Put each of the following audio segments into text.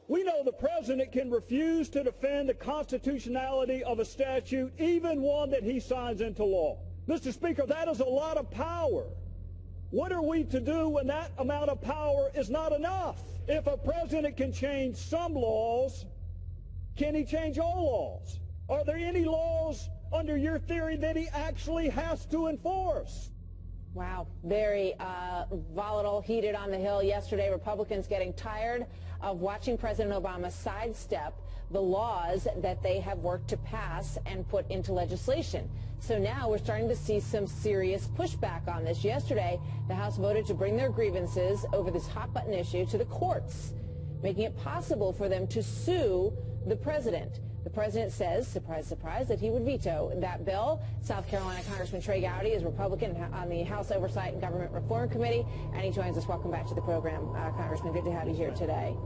We know the president can refuse to defend the constitutionality of a statute, even one that he signs into law. Mr. Speaker, that is a lot of power. What are we to do when that amount of power is not enough? If a president can change some laws, can he change all laws? Are there any laws under your theory that he actually has to enforce? Wow, very volatile, heated on the Hill yesterday. Republicans getting tired of watching President Obama sidestep the laws that they have worked to pass and put into legislation. So now we're starting to see some serious pushback on this. Yesterday, the House voted to bring their grievances over this hot-button issue to the courts, making it possible for them to sue the president. The president says, surprise, surprise, that he would veto that bill. South Carolina Congressman Trey Gowdy is Republican on the House Oversight and Government Reform Committee, and he joins us. Welcome back to the program, Congressman. Good to have you here today.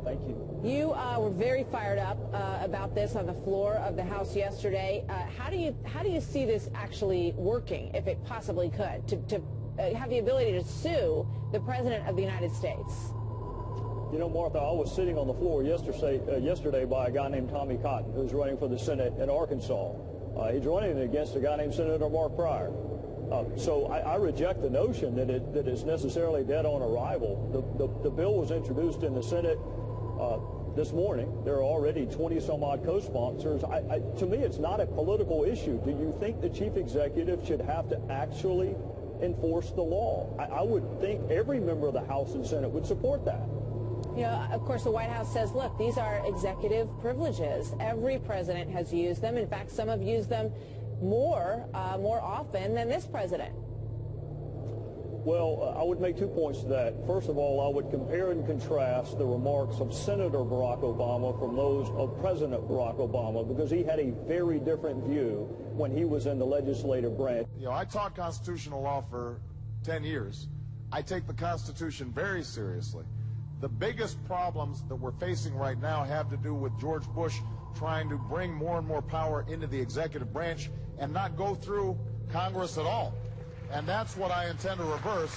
Thank you. You were very fired up about this on the floor of the House yesterday. How do you see this actually working, if it possibly could, to have the ability to sue the President of the United States? You know, Martha, I was sitting on the floor yesterday by a guy named Tommy Cotton, who's running for the Senate in Arkansas. He's running against a guy named Senator Mark Pryor. So I reject the notion that it's necessarily dead on arrival. The bill was introduced in the Senate this morning. There are already 20-some-odd co-sponsors. To me, it's not a political issue. Do you think the chief executive should have to actually enforce the law? I would think every member of the House and Senate would support that. You know, of course, the White House says, look, these are executive privileges. Every president has used them. In fact, some have used them more often than this president. Well, I would make 2 points to that. First of all, I would compare and contrast the remarks of Senator Barack Obama from those of President Barack Obama, because he had a very different view when he was in the legislative branch. You know, I taught constitutional law for 10 years. I take the Constitution very seriously. The biggest problems that we're facing right now have to do with George Bush trying to bring more and more power into the executive branch and not go through Congress at all. And that's what I intend to reverse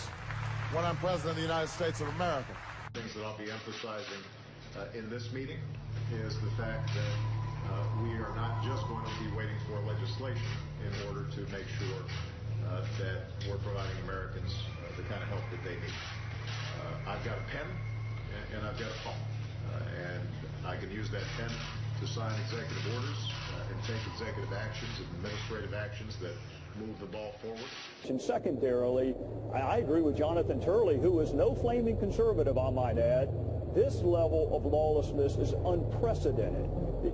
when I'm President of the United States of America. Things that I'll be emphasizing in this meeting is the fact that we are not just going to be waiting for legislation in order to make sure that we're providing Americans the kind of help that they need. I've got a pen and I've got a phone, and I can use that pen to sign executive orders and take executive actions and administrative actions that move the ball forward. And secondarily, I agree with Jonathan Turley, who is no flaming conservative, I might add. This level of lawlessness is unprecedented.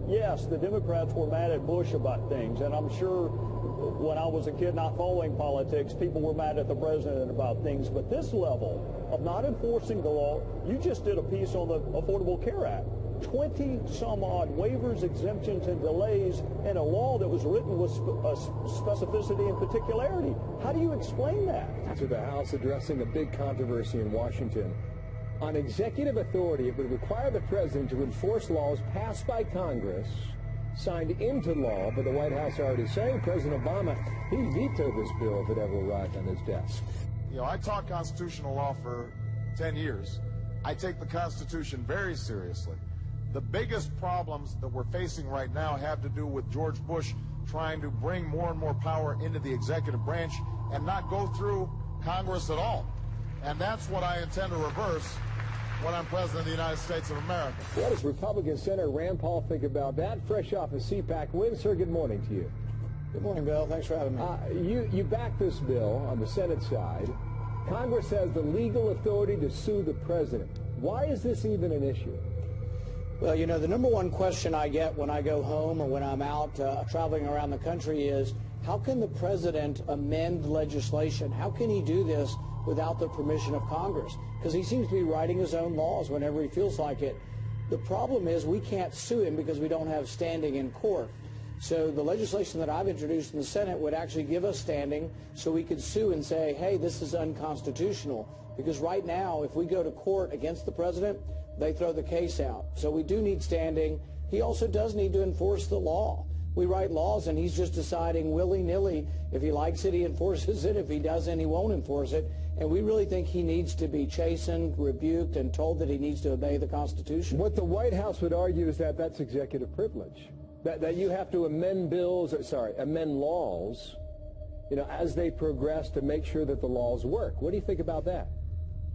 Yes, the Democrats were mad at Bush about things, and I'm sure when I was a kid not following politics, people were mad at the president about things, but this level of not enforcing the law, you just did a piece on the Affordable Care Act. 20-some-odd waivers, exemptions, and delays in a law that was written with specificity and particularity. How do you explain that? To the House addressing a big controversy in Washington. On executive authority, it would require the president to enforce laws passed by Congress, signed into law, but the White House already saying President Obama, he'd veto this bill if it ever arrived on his desk. You know, I taught constitutional law for 10 years. I take the Constitution very seriously. The biggest problems that we're facing right now have to do with George Bush trying to bring more and more power into the executive branch and not go through Congress at all. And that's what I intend to reverse when I'm President of the United States of America. What does Republican Senator Rand Paul think about that? Fresh off a CPAC win. Sir, good morning to you. Good morning, Bill. Thanks for having me. You back this bill on the Senate side. Congress has the legal authority to sue the president. Why is this even an issue? Well, you know, the number one question I get when I go home or when I'm out traveling around the country is, how can the president amend legislation? How can he do this without the permission of Congress? Because he seems to be writing his own laws whenever he feels like it. The problem is we can't sue him because we don't have standing in court. So the legislation that I've introduced in the Senate would actually give us standing so we could sue and say, hey, this is unconstitutional. Because right now, if we go to court against the president, they throw the case out. So we do need standing. He also does need to enforce the law. We write laws, and he's just deciding willy-nilly. If he likes it, he enforces it. If he doesn't, he won't enforce it. And we really think he needs to be chastened, rebuked, and told that he needs to obey the Constitution. What the White House would argue is that that's executive privilege, that you have to amend amend laws, as they progress to make sure that the laws work. What do you think about that?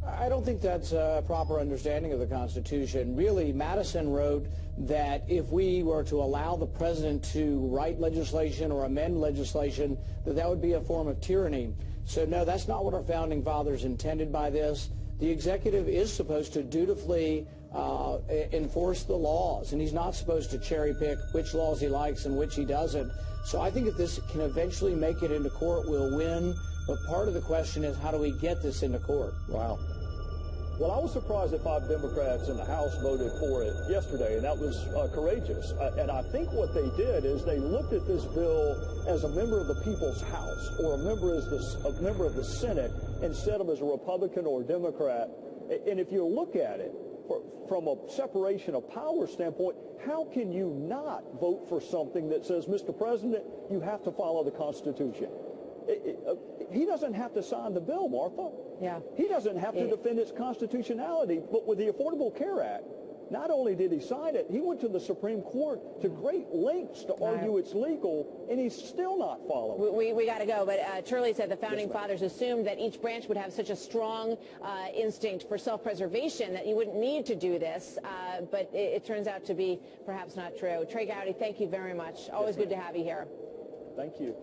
I don't think that's a proper understanding of the Constitution. Really, Madison wrote that if we were to allow the president to write legislation or amend legislation, that would be a form of tyranny. So no, that's not what our founding fathers intended by this. The executive is supposed to dutifully enforce the laws, and he's not supposed to cherry pick which laws he likes and which he doesn't. So I think if this can eventually make it into court, we'll win. But part of the question is, how do we get this into court? Wow. Well, I was surprised that 5 Democrats in the House voted for it yesterday, and that was courageous. And I think what they did is they looked at this bill as a member of the People's House or a member of the Senate instead of as a Republican or Democrat. And if you look at it from a separation of power standpoint, how can you not vote for something that says, Mr. President, you have to follow the Constitution? He doesn't have to sign the bill, Martha. Yeah. He doesn't have to defend its constitutionality. But with the Affordable Care Act, not only did he sign it, he went to the Supreme Court to great lengths to argue it's legal, and he's still not following. We got to go. But Turley said the founding fathers assumed that each branch would have such a strong instinct for self-preservation that you wouldn't need to do this. But it turns out to be perhaps not true. Trey Gowdy, thank you very much. Always good to have you here. Thank you.